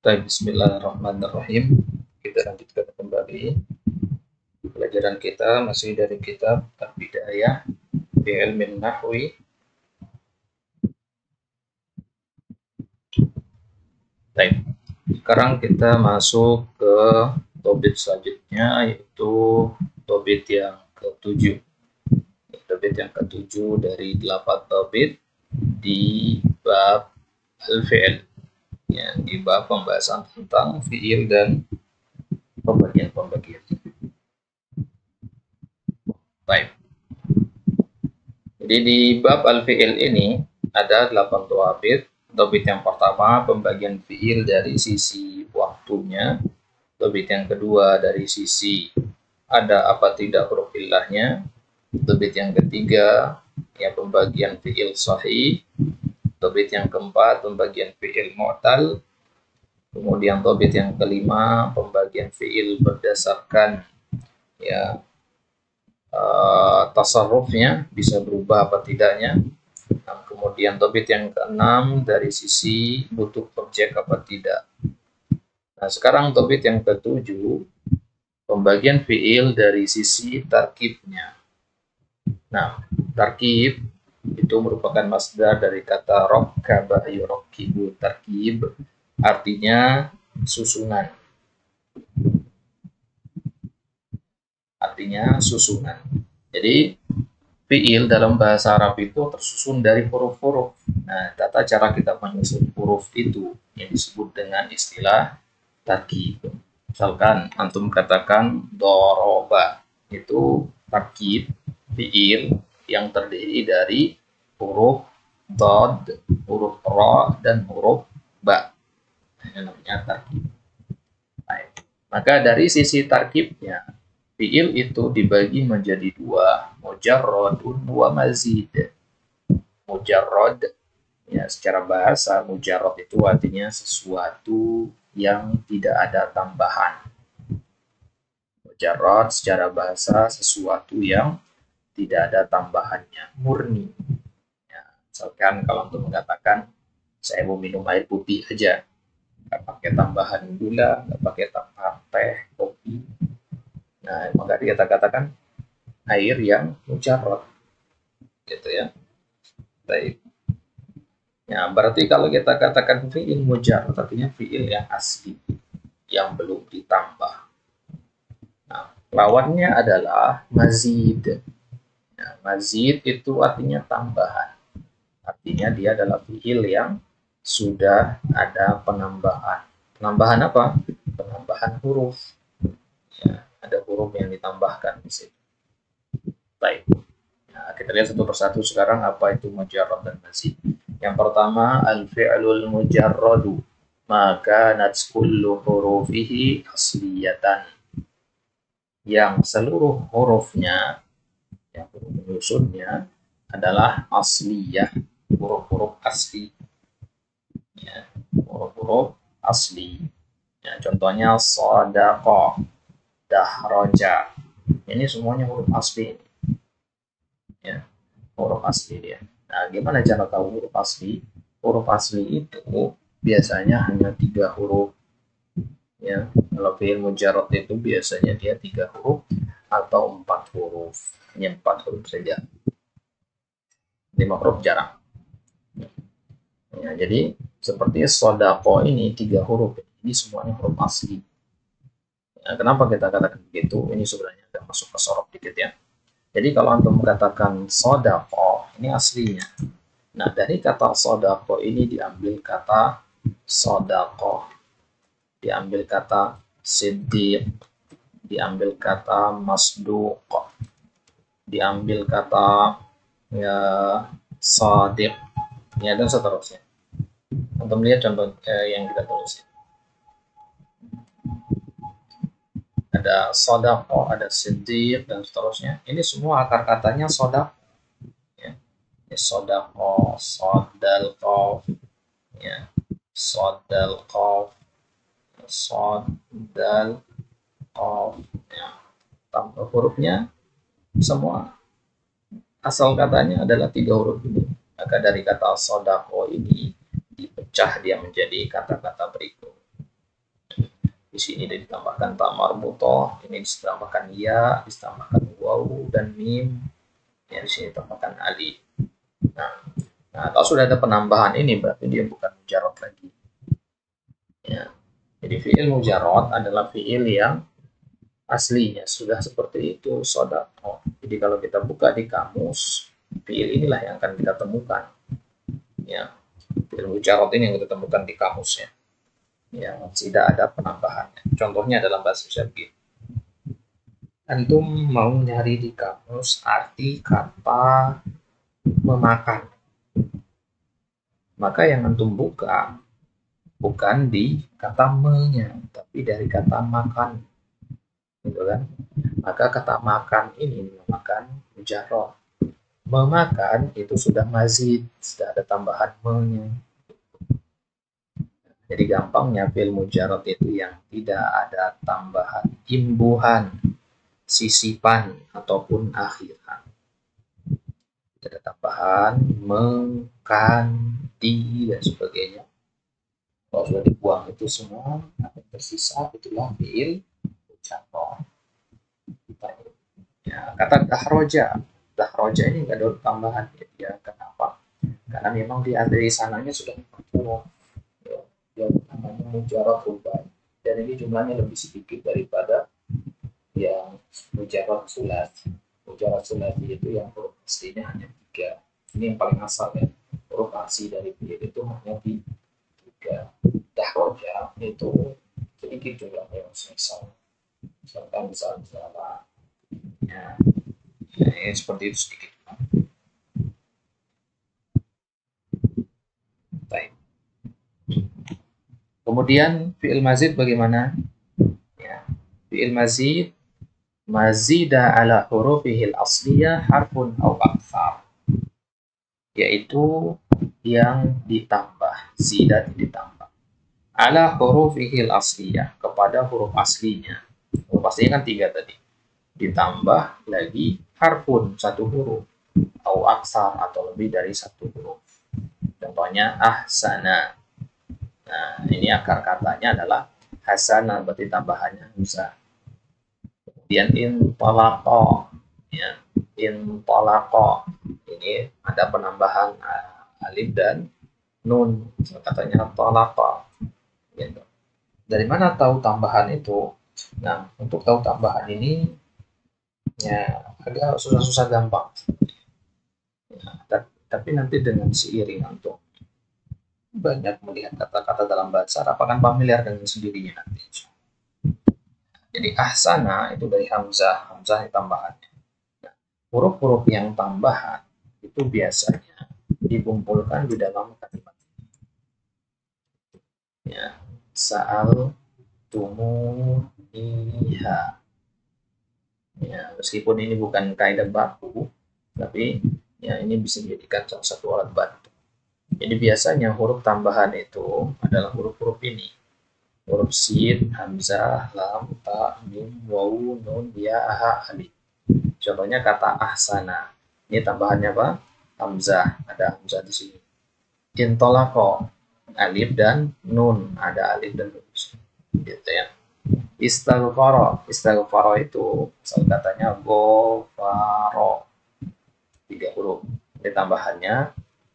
Baik, bismillahirrahmanirrahim. Kita lanjutkan kembali pelajaran kita masih dari kitab Al-Bidayah fi Ilmin Nahwi. Baik, sekarang kita masuk ke topik selanjutnya, yaitu topik yang ke-7. Topik yang ke-7 dari 8 topik di bab Al-Fi'il. Ya, di bab pembahasan tentang fi'il dan pembagian-pembagian. Baik. Jadi di bab al-fi'il ini ada 8 topik. Topik yang pertama pembagian fi'il dari sisi waktunya. Topik yang kedua dari sisi ada apa tidak huruf illahnya. Topik yang ketiga ya pembagian fi'il sahih. Topik yang keempat pembagian fi'il mu'tal. Kemudian topik yang kelima pembagian fi'il berdasarkan ya tasarrufnya, bisa berubah apa tidaknya. Nah, kemudian topik yang keenam dari sisi butuh objek apa tidak. Nah, sekarang topik yang ketujuh pembagian fiil dari sisi tarkibnya. Nah, tarkib itu merupakan masdar dari kata rokkaba yurokkibu. Tarkib artinya susunan. Artinya susunan. Jadi fiil dalam bahasa Arab itu tersusun dari huruf-huruf. Nah, tata cara kita menyusun huruf itu yang disebut dengan istilah tarkib. Misalkan antum katakan doroba, itu tarkib fiil yang terdiri dari huruf dod, huruf ro, dan huruf ba. Ini namanya tarkib. Baik. Maka dari sisi tarkibnya, fiil itu dibagi menjadi dua, mujarrodun wa mazid. Mujarrod, ya secara bahasa mujarrod itu artinya sesuatu yang tidak ada tambahan. Mujarrod secara bahasa sesuatu yang tidak ada tambahannya, murni. Ya, misalkan kalau untuk mengatakan saya mau minum air putih aja, nggak pakai tambahan gula, nggak pakai tambahan teh, kopi. Nah, maka kita katakan air yang mujarrad, gitu ya. Baik. Ya, berarti kalau kita katakan fi'il mujarrad, artinya fi'il yang asli, yang belum ditambah. Nah, lawannya adalah mazid. Nah, mazid itu artinya tambahan. Artinya dia adalah fi'il yang sudah ada penambahan. Penambahan apa? Penambahan huruf. Ya, ada huruf yang ditambahkan di situ. Baik. Nah, kita lihat satu persatu sekarang apa itu mujarrad dan mazid. Yang pertama al-fi'lul mujarradu, maka kullu hurufihi asliyatan. Yang seluruh hurufnya, yang huruf penyusunnya adalah asliyah, huruf-huruf asli. Ya, huruf-huruf asli. Ya, contohnya shadaqah, dahraja. Ini semuanya huruf asli. Ya, huruf asli dia. Nah, gimana cara tahu huruf asli? Huruf asli itu biasanya hanya 3 huruf. Ya, kalau fi'il mujarrad itu biasanya dia 3 huruf atau 4 huruf. Hanya 4 huruf saja. 5 huruf jarang. Ya, jadi seperti sodako ini 3 huruf. Ini semuanya huruf asli. Nah, kenapa kita katakan begitu? Ini sebenarnya agak masuk ke sorok dikit ya. Jadi kalau antum mengatakan sodako, ini aslinya. Nah, dari kata sodako ini diambil kata sodako, diambil kata siddiq, diambil kata masduq, diambil kata ya sadiq, ya dan seterusnya. Antum lihat contoh yang kita tulis. Ada sodako, ada siddiq, dan seterusnya. Ini semua akar katanya sodako. Ya. Sodako, sodal kof, ya. Sodal kof, sodal kof. Ya. Tambah hurufnya semua. Asal katanya adalah 3 huruf ini. Maka dari kata sodako ini dipecah dia menjadi kata-kata berikut. Di sini ditambahkan ta marbutoh, ini ditambahkan ya, ditambahkan waw dan mim, ya di sini ditambahkan alif. Nah, kalau sudah ada penambahan ini berarti dia bukan mujarot lagi. Ya. Jadi fiil mujarot adalah fiil yang aslinya sudah seperti itu, sodako. Jadi kalau kita buka di kamus, fiil inilah yang akan kita temukan. Ya, fiil mujarot ini yang kita temukan di kamus ya. Yang tidak ada penambahannya. Contohnya dalam bahasa Indonesia. Antum mau nyari di kamus arti kata memakan. Maka yang antum buka bukan di kata me-nya, tapi dari kata makan. Gitu kan? Maka kata makan ini memakan mujarot. Memakan itu sudah mazid, sudah ada tambahan me-nya. Jadi gampangnya fi'il mujarad itu yang tidak ada tambahan imbuhan, sisipan ataupun akhiran. Tidak ada tambahan mengkan, di dan sebagainya. Kalau sudah dibuang itu semua, apa yang tersisa itulah fi'il mujarad. Ya, kata dahroja, dahroja ini nggak ada tambahan ya. Kenapa? Karena memang di dari sananya sudah 40 yang namanya mujarad rubai, dan ini jumlahnya lebih sedikit daripada yang mujarad sulasi. Mujarad sulasi itu yang huruf aslinya hanya 3. Ini yang paling asal ya. Huruf asli dari fiil itu hanya di 3. Dahroja itu sedikit jumlahnya, misalkan misalnya ya, seperti itu sedikit. Baik. Kemudian fi'il mazid bagaimana? Ya. Fi'il mazid mazida ala hurufihil asliyah harfun au akthar, yaitu yang ditambah, zidat ditambah, ala hurufihil asliyah, kepada huruf aslinya. Huruf aslinya kan 3 tadi, ditambah lagi harfun, 1 huruf, au aksar atau lebih dari 1 huruf. Contohnya ahsana. Nah, ini akar katanya adalah hasana, berarti tambahannya hamzah. Kemudian intolako, ya, intolako ini ada penambahan alif dan nun, katanya tolako. Gitu. Dari mana tahu tambahan itu? Nah, untuk tahu tambahan ini ya agak susah-susah gampang. Ya, tapi nanti dengan seiring untuk banyak melihat kata-kata dalam bahasa Arab akan familiar dengan sendirinya nanti. Jadi ahsana itu dari hamzah, hamzah tambahannya. Nah, huruf-huruf yang tambahan itu biasanya dikumpulkan di dalam kalimat. Ya, sa'al tumuniha. Ya, meskipun ini bukan kaidah baku, tapi ya ini bisa dijadikan salah satu alat bantu. Jadi biasanya huruf tambahan itu adalah huruf-huruf ini. Huruf sin, hamzah, lam, ta, mim, waw, nun, ya, ha, alif. Contohnya kata ahsana. Ini tambahannya apa? Hamzah. Ada hamzah di sini. Intolako. Alif dan nun. Ada alif dan nun. Gitu ya. Istighfaro. Istighfaro itu asal katanya gofaro. 3 huruf. Ini tambahannya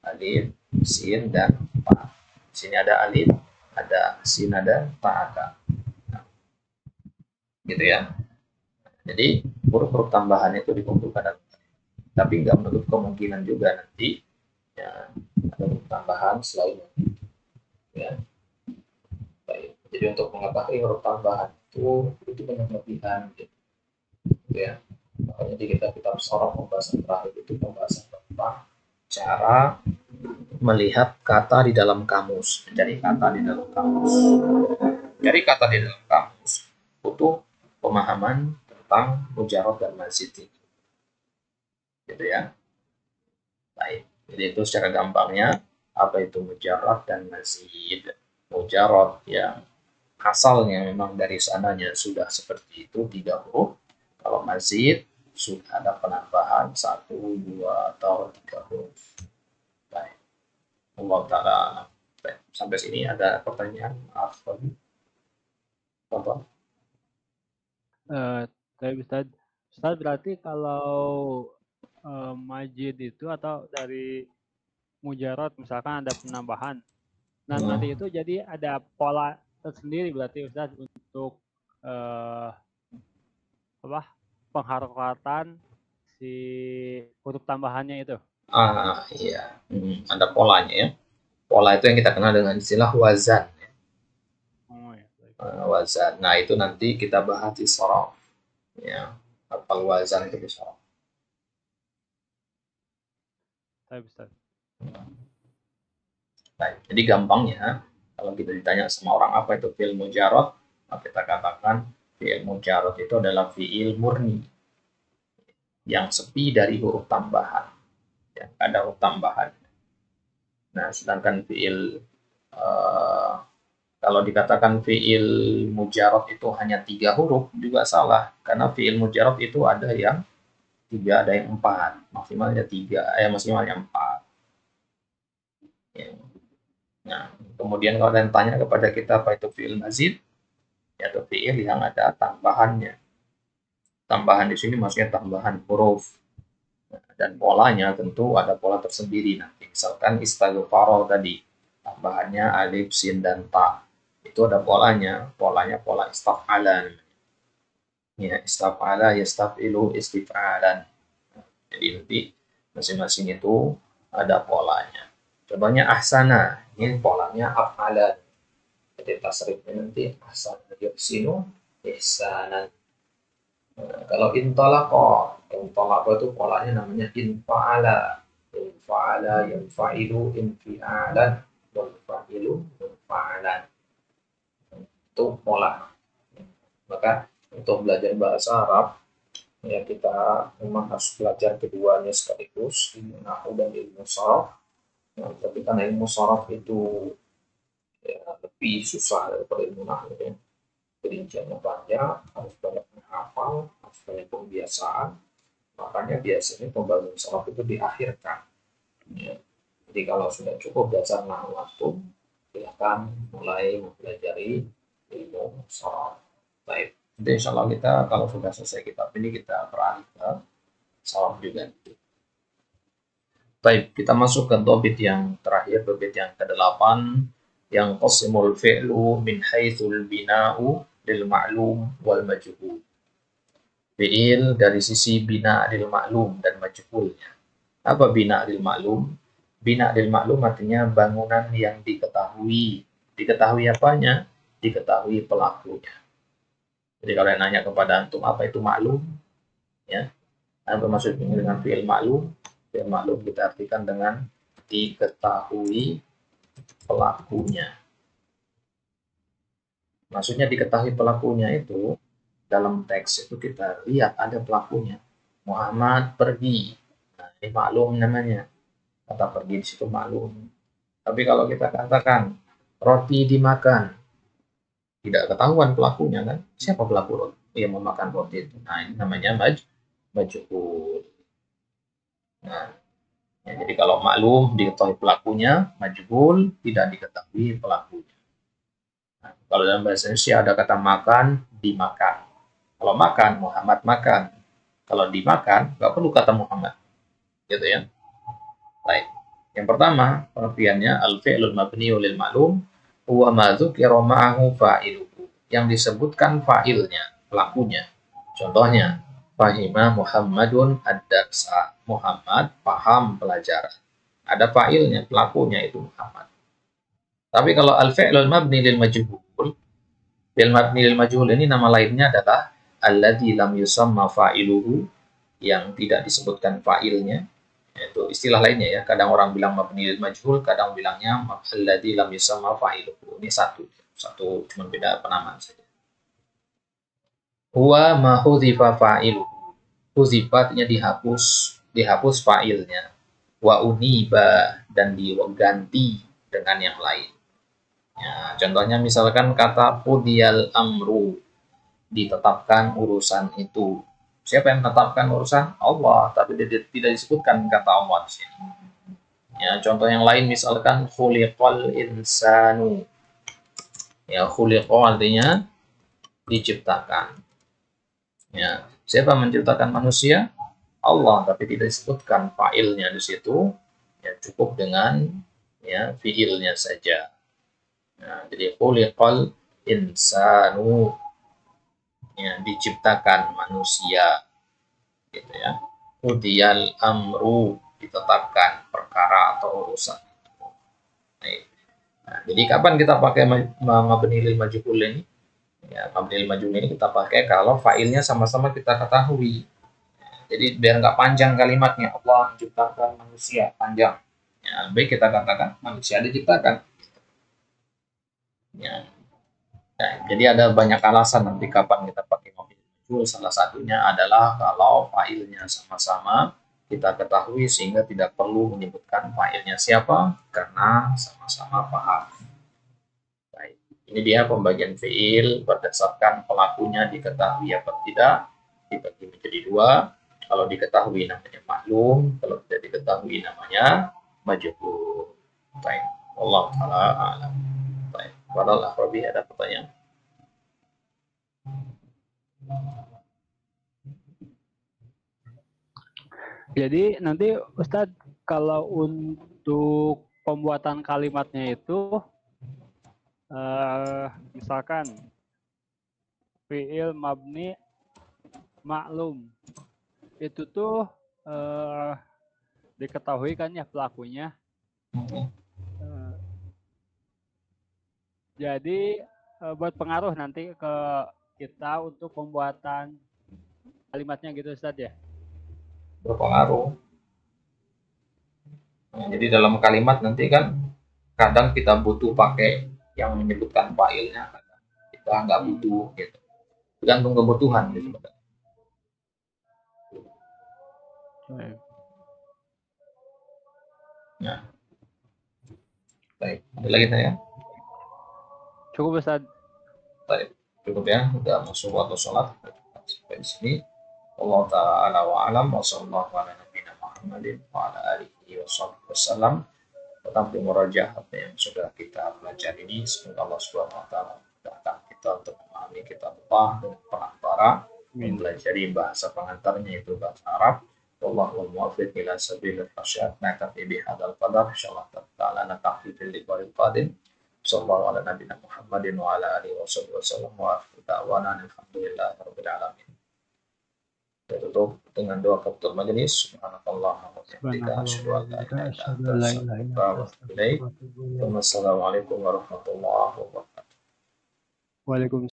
alif, sin, dan ta. Di sini ada alif, ada sin, ada ta, ada. Nah, gitu ya. Jadi huruf-huruf tambahan itu dikumpulkan, tapi nggak menutup kemungkinan juga nanti ya, ada huruf tambahan selain itu. Ya. Baik. Jadi untuk mengetahui huruf tambahan itu banyak kelebihan, gitu ya. Makanya di kitab-kitab sorok pembahasan terakhir itu pembahasan tentang cara melihat kata di dalam kamus, mencari kata di dalam kamus. Cari kata di dalam kamus butuh pemahaman tentang mujarad dan mazid ini. Gitu ya. Baik. Jadi itu secara gampangnya apa itu mujarad dan mazid. Mujarad yang asalnya memang dari sananya sudah seperti itu 3 huruf. Kalau mazid sudah ada penambahan 1, 2 atau 3 huruf. Baik. Allah Ta'ala. Sampai sini ada pertanyaan? Maaf. Contoh. Tapi Ustaz, berarti kalau majid itu atau dari mujarot misalkan ada penambahan. Nah, nanti itu jadi ada pola tersendiri berarti Ustaz untuk apa pengharokatan si huruf tambahannya itu. Iya. Ada polanya ya. Pola itu yang kita kenal dengan istilah wazan. Oh ya. Wazan. Nah, itu nanti kita bahas di sorof. Ya, hafal wazan itu di sorof. Saya bisa. Baik, jadi gampangnya kalau kita ditanya sama orang apa itu fi'il mujarad, maka kita katakan fi'il mujarad itu adalah fi'il murni yang sepi dari huruf tambahan. Ya, ada huruf tambahan. Nah, sedangkan fi'il kalau dikatakan fi'il mujarad itu hanya 3 huruf juga salah, karena fi'il mujarad itu ada yang 3, ada yang 4, maksimalnya 3, maksimalnya 4. Ya. Nah, kemudian kalau kalian tanya kepada kita apa itu fi'il mazid, yaitu fi'il yang ada tambahannya. Tambahan di sini maksudnya tambahan huruf. Dan polanya tentu ada pola tersendiri nanti. Misalkan istighfaro tadi, tambahannya alif, sin, dan ta. Itu ada polanya. Polanya pola istaf'ala. Ya, istaf'ala, yastafilu, istif'alan. Jadi nanti masing-masing itu ada polanya. Contohnya ahsana, ini polanya af'alan. Jadi tasrifnya nanti ahsana yuhsinu ihsanan. Kalau intolako itu polanya namanya infa'ala. Infa'ala, yanfa'ilu, infi'alan, yanfa'ilu, infa'alan. Itu pola. Maka untuk belajar bahasa Arab, ya kita memang harus belajar keduanya sekaligus, ilmu nahu dan ilmu sorof. Nah, tapi karena ilmu sorof itu ya, lebih susah daripada ilmu nahu ya. Perinciannya banyak, harus banyak menghafal, harus banyak pembiasaan. Makanya biasanya pembangunan sorof itu diakhirkan. Ya. Jadi kalau sudah cukup dasar nahwu, silakan mulai mempelajari ilmu sorof. Baik. Jadi insya Allah kita kalau sudah selesai kitab ini kita beralih ke sorof juga. Baik, kita masuk ke topik yang terakhir, topik yang ke-8, yang qasimul fi'lu min haitsul bina'u lil ma'lum wal majhul. Fi'il dari sisi bina lil ma'lum dan majhulnya. Apa bina lil ma'lum? Bina lil ma'lum artinya bangunan yang diketahui. Diketahui apanya? Diketahui pelakunya. Jadi kalau yang nanya kepada antum apa itu maklum, ya, apa maksudnya dengan fi'il maklum? Fi'il maklum kita artikan dengan diketahui pelakunya. Maksudnya diketahui pelakunya itu dalam teks itu kita lihat ada pelakunya. Muhammad pergi. Nah, ini maklum namanya. Kata pergi di situ maklum. Tapi kalau kita katakan roti dimakan, tidak ketahuan pelakunya kan? Siapa pelaku roti yang memakan roti itu? Nah, ini namanya majhul. Nah, ya, jadi kalau maklum diketahui pelakunya, majhul tidak diketahui pelakunya. Nah, kalau dalam bahasa Indonesia ada kata makan, dimakan. Kalau makan, Muhammad makan. Kalau dimakan, nggak perlu kata Muhammad. Gitu ya. Baik. Yang pertama, pengertiannya al-fi'lul mabniu lil ma'lum huwa ma dzukira ma'ahu fa'iluhu. Yang disebutkan fa'ilnya, pelakunya. Contohnya, fahima Muhammadun ad-darsa. Muhammad paham pelajaran. Ada fa'ilnya, pelakunya itu Muhammad. Tapi kalau al-fi'lul mabni lil majhul, fi'il mabni lil majhul ini nama lainnya adalah alladzi lam yusamma fa'iluhu, yang tidak disebutkan fa'ilnya. Itu istilah lainnya ya. Kadang orang bilang mabni lil majhul, kadang bilangnya alladzi lam yusamma fa'iluhu. Ini satu cuma beda penamaan saja. Huwa ma hudhifa fa'iluhu. Hudhifa artinya dihapus fa'ilnya. Wa uniba, dan diganti dengan yang lain. Ya, contohnya misalkan kata qudiyal amru, ditetapkan urusan itu. Siapa yang menetapkan urusan? Allah, tapi tidak disebutkan kata Allah di sini. Ya, contoh yang lain misalkan khuliqal insanu. Ya, khuliqa artinya diciptakan. Ya, siapa menciptakan manusia? Allah, tapi tidak disebutkan fa'ilnya di situ. Ya, cukup dengan ya fiilnya saja. Nah, jadi khuliqal insanu, ya, diciptakan manusia, gitu ya. Qudiyal amru, ditetapkan perkara atau urusan. Nah, jadi kapan kita pakai mabni lil majhul ini? Ya, mabni lil majhul ini kita pakai kalau failnya sama-sama kita ketahui. Jadi biar nggak panjang kalimatnya, Allah menciptakan manusia, panjang. Ya, baik kita katakan manusia diciptakan. Ya. Nah, jadi ada banyak alasan nanti kapan kita pakai mabni lil majhul. Salah satunya adalah kalau failnya sama-sama kita ketahui sehingga tidak perlu menyebutkan failnya siapa karena sama-sama paham. Baik. Ini dia pembagian fiil berdasarkan pelakunya diketahui apa tidak, dibagi menjadi dua. Kalau diketahui namanya maklum, kalau tidak diketahui namanya majhul. Baik. Allah taala alam. Baik. Padahal Robi ada pertanyaan. Jadi nanti Ustadz kalau untuk pembuatan kalimatnya itu misalkan fiil mabni maklum itu tuh diketahui kan ya pelakunya. Jadi buat pengaruh nanti ke kita untuk pembuatan kalimatnya gitu Ustadz ya. Berpengaruh. Nah, jadi dalam kalimat nanti kan kadang kita butuh pakai yang menyebutkan failnya, kadang kita nggak butuh gitu. Tergantung kebutuhan gitu. Nah, baik. Ada lagi saya? Cukup Ustaz. Baik. Cukup ya. Udah masuk waktu sholat. Sampai di sini. Allah ta'ala wa'alam. Wa sallallahu ala nabiyina Muhammadin wa ala alihi wa sahbihi wasallam. Tentang murajaah apa yang sudah kita pelajari ini. Semoga Allah subhanahu wa ta'ala memudahkan kita untuk memahami kitab Allah dengan penantara, mempelajari bahasa pengantarnya yaitu bahasa Arab. Wallahu muwaffiq ila sabilil rasyad. Naktafi bihadzal qadar. Insyaallah ta'ala naktafi fil liqa'il qadim. Sallallahu ala nabiyina Muhammadin wa ala alihi wasallam wa akhiru da'wana alhamdulillahi rabbil alamin. Kita tutup dengan doa kafatul majelis. Subhanallah wa bihamdika asyhadu an la ilaha illa anta astaghfiruka wa atubu ilaik. Wassalamualaikum warahmatullahi wabarakatuh. Waalaikumsalam.